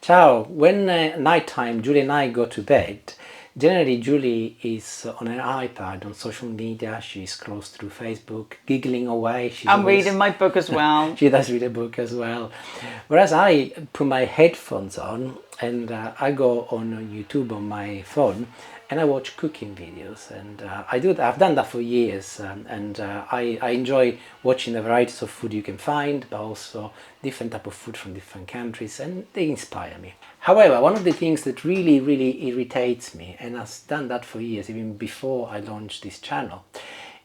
Ciao. When nighttime, Julie and I go to bed, generally Julie is on her iPad on social media. She scrolls through Facebook, giggling away. I'm reading my book as well. She does read a book as well. Whereas I put my headphones on and I go on YouTube on my phone and I watch cooking videos, and I've done that for years, I enjoy watching the varieties of food you can find, but also different type of food from different countries, and they inspire me. However, one of the things that really irritates me, and I've done that for years, even before I launched this channel,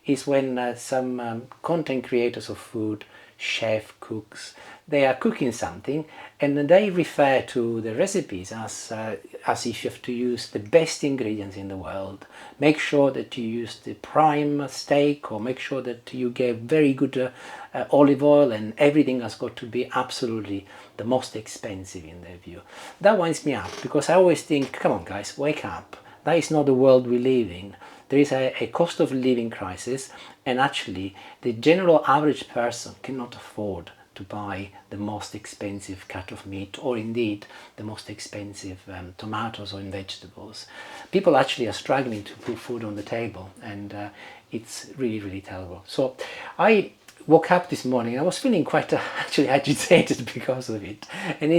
is when some content creators of food, chef, cooks, they are cooking something and they refer to the recipes as if you have to use the best ingredients in the world. Make sure that you use the prime steak, or make sure that you get very good olive oil, and everything has got to be absolutely the most expensive in their view. That winds me up, because I always think, come on guys, wake up. That is not the world we live in. There is a cost of living crisis, and actually the general average person cannot afford to buy the most expensive cut of meat, or indeed the most expensive tomatoes or vegetables. People actually are struggling to put food on the table, and it's really terrible. So I woke up this morning, I was feeling quite actually agitated because of it. And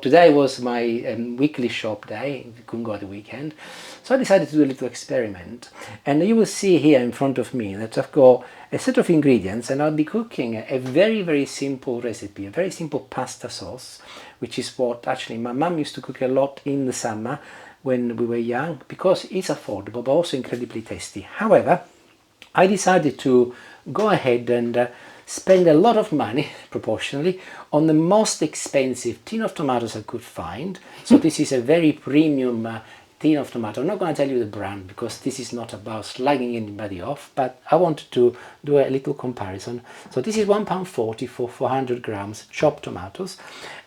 today was my weekly shop day, we couldn't go at the weekend. So I decided to do a little experiment. And you will see here in front of me that I've got a set of ingredients, and I'll be cooking a very simple recipe, a very simple pasta sauce, which is what actually my mum used to cook a lot in the summer when we were young, because it's affordable but also incredibly tasty. However, I decided to go ahead and spend a lot of money, proportionally, on the most expensive tin of tomatoes I could find. So this is a very premium tin of tomato. I'm not going to tell you the brand, because this is not about slugging anybody off, but I wanted to do a little comparison. So this is £1.40 for 400 grams chopped tomatoes.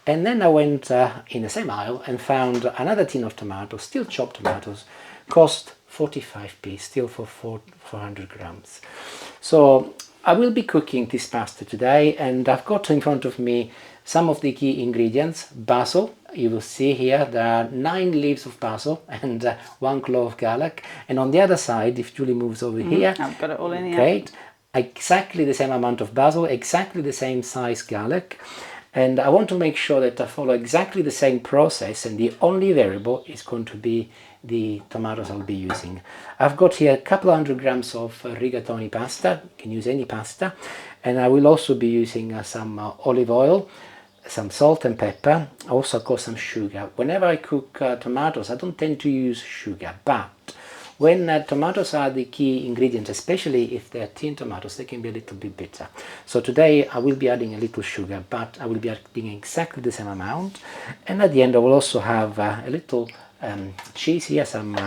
And then I went in the same aisle and found another tin of tomatoes, still chopped tomatoes, cost 45p, still for 400 grams. So I will be cooking this pasta today, and I've got in front of me some of the key ingredients. Basil, you will see here there are 9 leaves of basil and 1 clove of garlic. And on the other side, if Julie moves over here, I've got it all in here. Great. Exactly the same amount of basil, exactly the same size garlic. And I want to make sure that I follow exactly the same process, and the only variable is going to be the tomatoes I'll be using. I've got here a couple 100 grams of rigatoni pasta. You can use any pasta. And I will also be using some olive oil, some salt and pepper. I also got some sugar. Whenever I cook tomatoes, I don't tend to use sugar, but when tomatoes are the key ingredient, especially if they're tin tomatoes, they can be a little bit bitter. So today I will be adding a little sugar, but I will be adding exactly the same amount. And at the end I will also have a little cheese here, some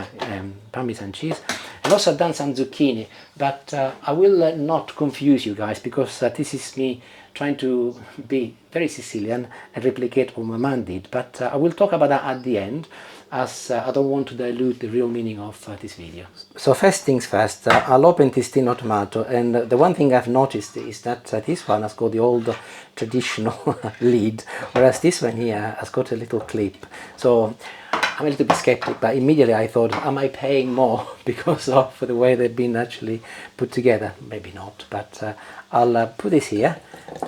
Parmesan cheese. And also I've done some zucchini, but I will not confuse you guys, because this is me trying to be very Sicilian and replicate what my mum did. But I will talk about that at the end, as I don't want to dilute the real meaning of this video. So first things first, I'll open this tin of tomato, and the one thing I've noticed is that this one has got the old traditional lid, whereas this one here has got a little clip. So I'm a little bit skeptic, but immediately I thought, am I paying more because of the way they've been actually put together? Maybe not, but I'll put this here,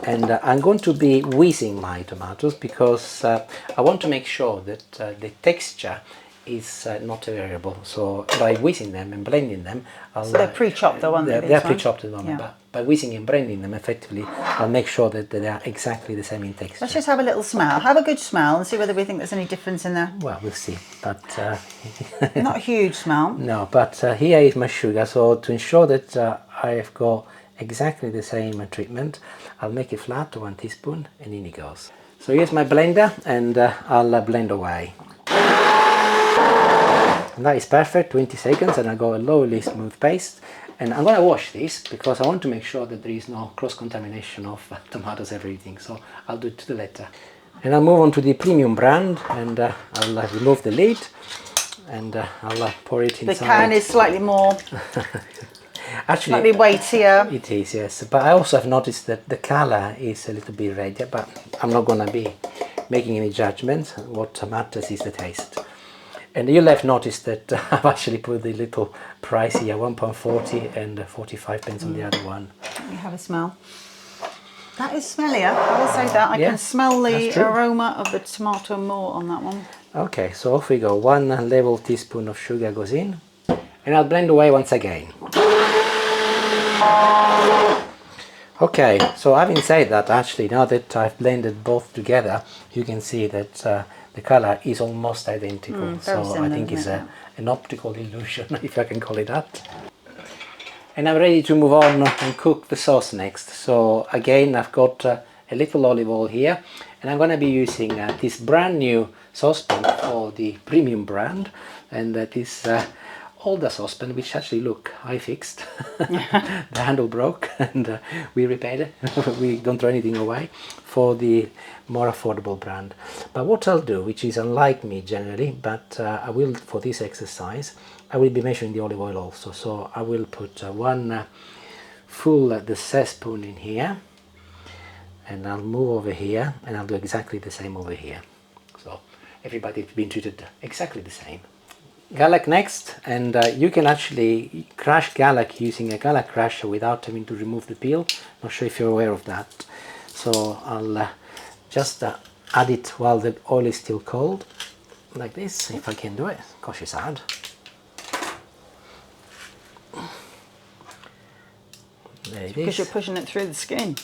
and I'm going to be whizzing my tomatoes, because I want to make sure that the texture is not a variable. So by whizzing them and blending them, so they're pre-chopped though, aren't they? They're pre-chopped at the moment, yeah. But by whizzing and blending them effectively, I'll make sure that they are exactly the same in texture. Let's just have a little smell. Have a good smell and see whether we think there's any difference in there. Well, we'll see, but not a huge smell. No, but here is my sugar. So to ensure that I've got exactly the same treatment, I'll make it flat to 1 teaspoon, and in it goes. So here's my blender, and I'll blend away. And that is perfect, 20 seconds, and I got a lovely smooth paste. And I'm going to wash this, because I want to make sure that there is no cross-contamination of tomatoes everything. So I'll do it to the letter. And I'll move on to the premium brand, and I'll remove the lid, and I'll pour it inside. The can is slightly more Actually, slightly weightier. It is, yes. But I also have noticed that the colour is a little bit redder, but I'm not going to be making any judgments. What matters is the taste. And you'll have noticed that I've actually put the little price here, £1.40 and 45 pence on the other one. Let me have a smell. That is smellier, I will say that. I Yeah, can smell the that's true. aroma of the tomato more on that one. Okay, so off we go. 1 level teaspoon of sugar goes in. And I'll blend away once again. Okay, so having said that, actually, now that I've blended both together, you can see that the color is almost identical. So similar, I think it's isn't it? an optical illusion, if I can call it that. And I'm ready to move on and cook the sauce next. So again, I've got a little olive oil here, and I'm going to be using this brand new saucepan for the premium brand, and this older saucepan, which actually, look, I fixed. The handle broke and we repaired it. We don't throw anything away, for the more affordable brand. But what I'll do, which is unlike me generally, but I will, for this exercise, I will be measuring the olive oil also. So I will put 1 full teaspoon in here, and I'll move over here, and I'll do exactly the same over here. So everybody's been treated exactly the same. Garlic next, and you can actually crush garlic using a garlic crusher without having to remove the peel. Not sure if you're aware of that. So I'll just add it while the oil is still cold, like this, if I can do it. Gosh, it's hard. There it is. Because you're pushing it through the skin.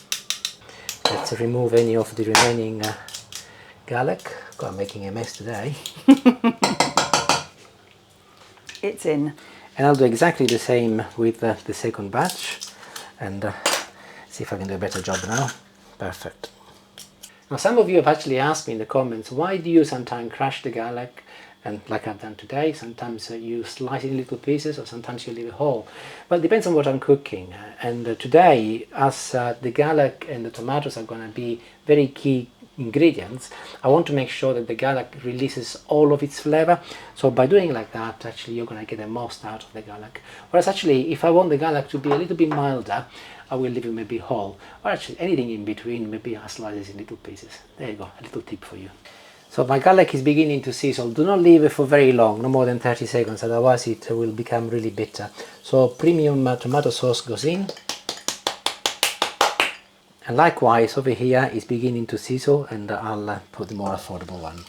Let's remove any of the remaining garlic. God, I'm making a mess today. It's in. And I'll do exactly the same with the second batch, and see if I can do a better job now. Perfect. Now, some of you have actually asked me in the comments, why do you sometimes crush the garlic, and like I've done today, sometimes you slice it in little pieces, or sometimes you leave it whole. Well, it depends on what I'm cooking, and today, as the garlic and the tomatoes are going to be very key ingredients, I want to make sure that the garlic releases all of its flavor. So by doing like that, actually you're going to get the most out of the garlic. Whereas actually, if I want the garlic to be a little bit milder, I will leave it maybe whole, or actually anything in between, maybe I slice it in little pieces. There you go, a little tip for you. So my garlic is beginning to sizzle. Do not leave it for very long, no more than 30 seconds, otherwise it will become really bitter. So premium tomato sauce goes in. And likewise, over here is beginning to sizzle, and I'll put the more affordable one.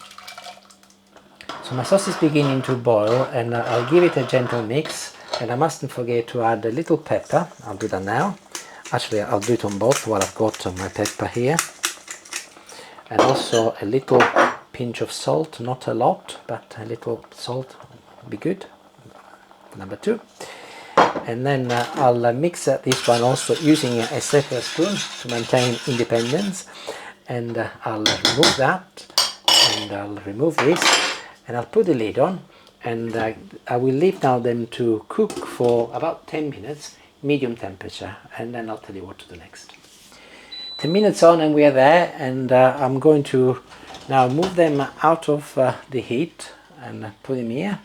So my sauce is beginning to boil, and I'll give it a gentle mix, and I mustn't forget to add a little pepper. I'll do that now. Actually, I'll do it on both while I've got my pepper here. And also a little pinch of salt, not a lot, but a little salt would be good. Number 2. And then I'll mix this one also using a separate spoon to maintain independence, and I'll remove that, and I'll remove this, and I'll put the lid on, and I will leave now them to cook for about 10 minutes, medium temperature, and then I'll tell you what to do next. 10 minutes on and we are there, and I'm going to now move them out of the heat and put them here.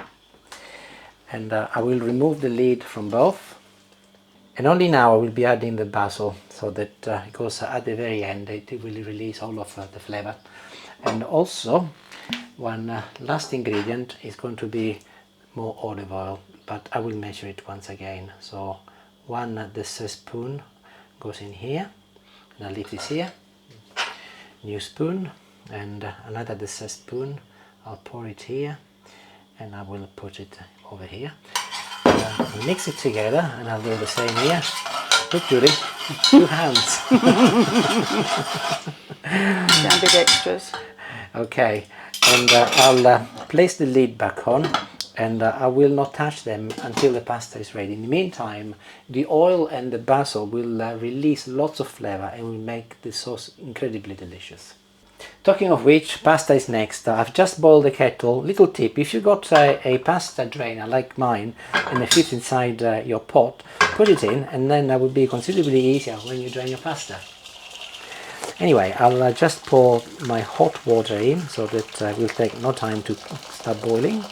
And I will remove the lid from both, and only now I will be adding the basil, so that it goes at the very end. It will release all of the flavor. And also one last ingredient is going to be more olive oil, but I will measure it once again. So 1 teaspoon goes in here, and I'll leave this here. New spoon, and another teaspoon. I'll pour it here, and I will put it over here. I'll mix it together, and I'll do the same here. Look, Julie, 2 hands. Down big extras. Okay, and I'll place the lid back on, and I will not touch them until the pasta is ready. In the meantime, the oil and the basil will release lots of flavor and will make the sauce incredibly delicious. Talking of which, pasta is next. I've just boiled the kettle. Little tip, if you got a pasta drainer like mine and it fits inside your pot, put it in, and then that will be considerably easier when you drain your pasta. Anyway, I'll just pour my hot water in, so that will take no time to start boiling.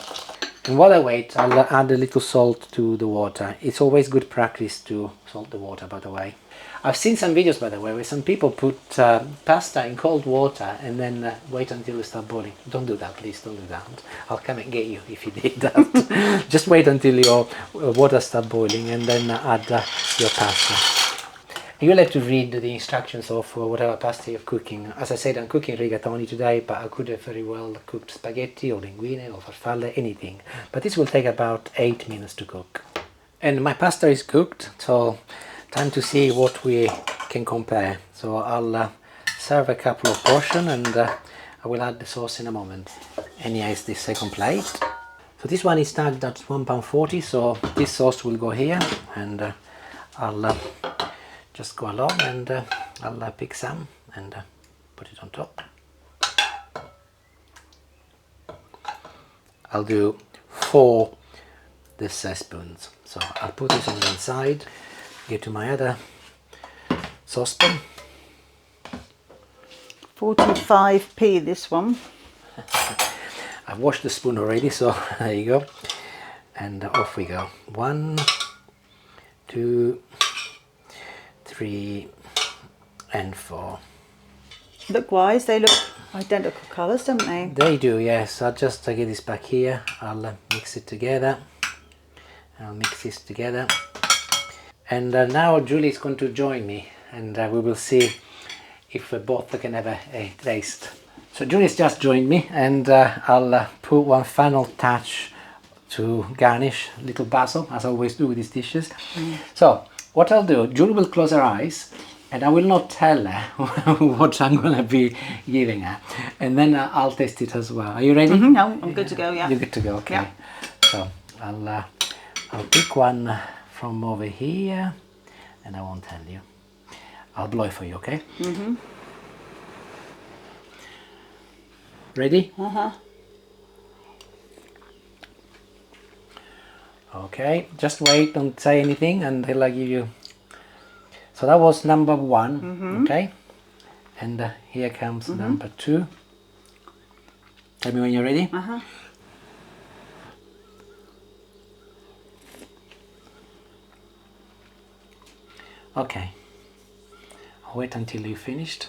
And while I wait, I'll add a little salt to the water. It's always good practice to salt the water, by the way. I've seen some videos, by the way, where some people put pasta in cold water and then wait until it starts boiling. Don't do that, please, don't do that. I'll come and get you if you did that. Just wait until your water starts boiling and then add your pasta. You'll have to read the instructions of whatever pasta you're cooking. As I said, I'm cooking rigatoni today, but I could have very well cooked spaghetti or linguine or farfalle, anything. But this will take about 8 minutes to cook. And my pasta is cooked, so time to see what we can compare. So I'll serve a couple of portions and I will add the sauce in a moment. And here is the second plate. So this one is tagged at £1.40, so this sauce will go here, and I'll just go along and I'll pick some and put it on top. I'll do 4 spoons. So I'll put this on one side, get to my other saucepan. 45p this one. I've washed the spoon already, so there you go. And off we go. 1, 2, 3 and 4. Look-wise, they look identical colours, don't they? They do, yes. I'll just get this back here. I'll mix it together. I'll mix this together. And now Julie is going to join me, and we will see if we both can have a taste. So Julie's just joined me, and I'll put one final touch to garnish, a little basil, as I always do with these dishes. So what I'll do, Julie will close her eyes, and I will not tell her what I'm going to be giving her. And then I'll taste it as well. Are you ready? No, I'm good to go, yeah. You're good to go, okay. Yeah. So I'll pick one from over here, and I won't tell you. I'll blow it for you, okay? Ready? Okay, just wait, don't say anything until I give you. So that was number 1, okay? And here comes number 2. Tell me when you're ready. Okay. I'll wait until you finished.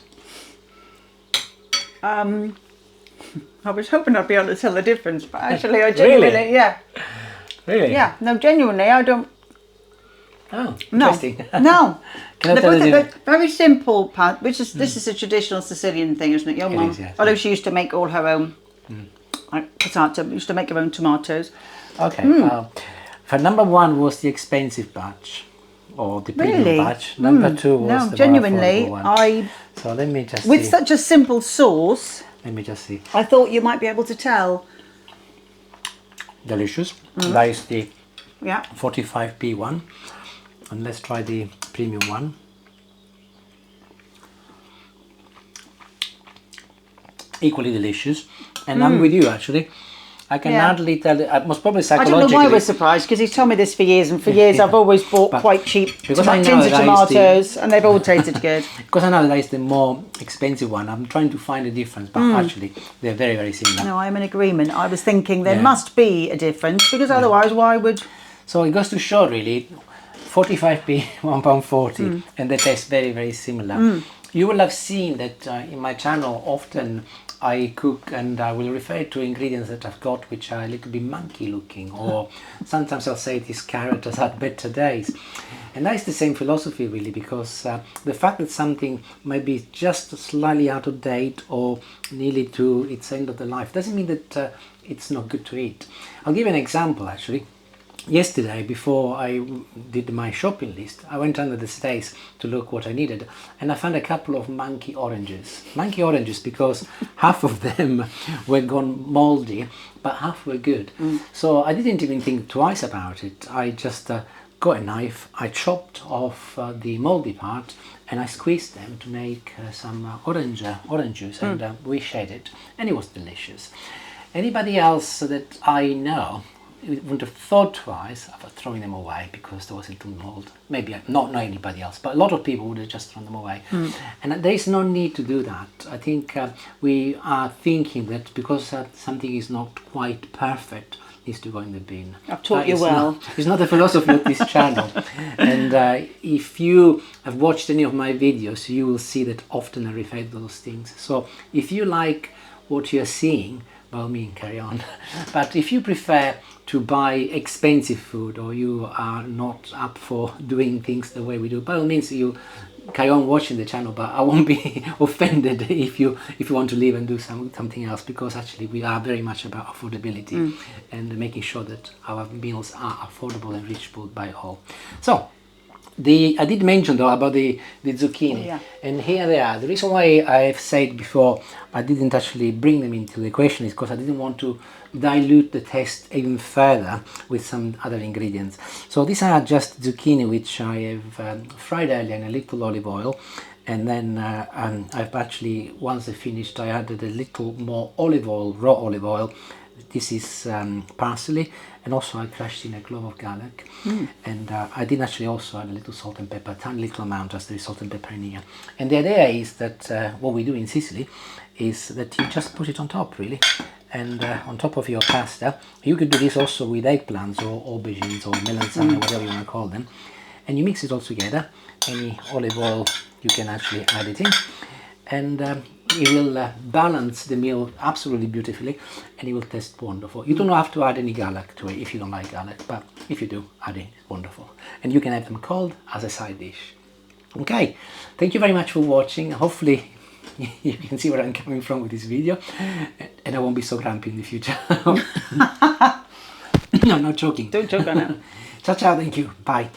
I was hoping I'd be able to tell the difference, but actually I genuinely, Really? yeah. Really? Yeah, no, genuinely, I don't. Oh, No, interesting. no. Can I They're tell both you? a very simple pan, which is this is a traditional Sicilian thing, isn't it? Your mum, is, yes. although she used to make all her own potato, used to make her own tomatoes. Okay. For number 1 was the expensive batch, or the premium Really? batch. Number 2 was No, the genuinely, more affordable one. So let me just with see. such a simple sauce, Let me just see. I thought you might be able to tell. Delicious. That is the Yeah. 45p one. And let's try the premium one. Equally delicious. And I'm with you, actually. I can Yeah. hardly tell. Most probably I psychologically. don't know why we're surprised, because he's told me this for years, and for years I've always bought quite cheap because I know tins of that is tomatoes, and they've all tasted good. Because I know that is the more expensive one. I'm trying to find a difference, but actually they're very, very similar. No, I'm in agreement. I was thinking there Yeah. must be a difference, because otherwise why would... So it goes to show, really, 45p, £1.40, and they taste very, very similar. You will have seen that in my channel often I cook and I will refer to ingredients that I've got which are a little bit monkey looking, or sometimes I'll say this carrot has had better days. And that is the same philosophy, really, because the fact that something might be just slightly out of date or nearly to its end of the life doesn't mean that it's not good to eat. I'll give you an example, actually. Yesterday, before I did my shopping list, I went under the stairs to look what I needed, and I found a couple of monkey oranges. Monkey oranges because half of them were gone moldy, but half were good. So I didn't even think twice about it. I just got a knife, I chopped off the moldy part, and I squeezed them to make some orange juice, and we shared it, and it was delicious. Anybody else that I know wouldn't have thought twice about throwing them away because there was a little mold. Maybe not anybody else, but a lot of people would have just thrown them away. And there is no need to do that. I think we are thinking that because something is not quite perfect, needs to go in the bin. I've taught you well. It's not the philosophy of this channel. And if you have watched any of my videos, you will see that often I refer to those things. So if you like what you're seeing, by all means, carry on. But if you prefer to buy expensive food, or you are not up for doing things the way we do, by all means, you carry on watching the channel, but I won't be offended if you want to leave and do something else, because actually we are very much about affordability and making sure that our meals are affordable and reachable by all. So I did mention though about the zucchini, and here they are. The reason why I've said before I didn't actually bring them into the equation is because I didn't want to dilute the taste even further with some other ingredients. So these are just zucchini which I have fried earlier in a little olive oil, and then I've actually, once I finished, I added a little more olive oil, raw olive oil. This is parsley, and also I crushed in a clove of garlic, and I did actually also add a little salt and pepper, a tiny little amount, as there is salt and pepper in here. And the idea is that what we do in Sicily is that you just put it on top, really, and on top of your pasta. You could do this also with eggplants or aubergines or melanzane, whatever you want to call them, and you mix it all together. Any olive oil, you can actually add it in, and it will balance the meal absolutely beautifully, and it will taste wonderful. You don't have to add any garlic to it if you don't like garlic, but if you do, add it. It's wonderful, and you can have them cold as a side dish. Okay, thank you very much for watching. Hopefully you can see where I'm coming from with this video, and I won't be so grumpy in the future. No, not joking. Don't joke on it. Ciao, ciao, thank you, bye.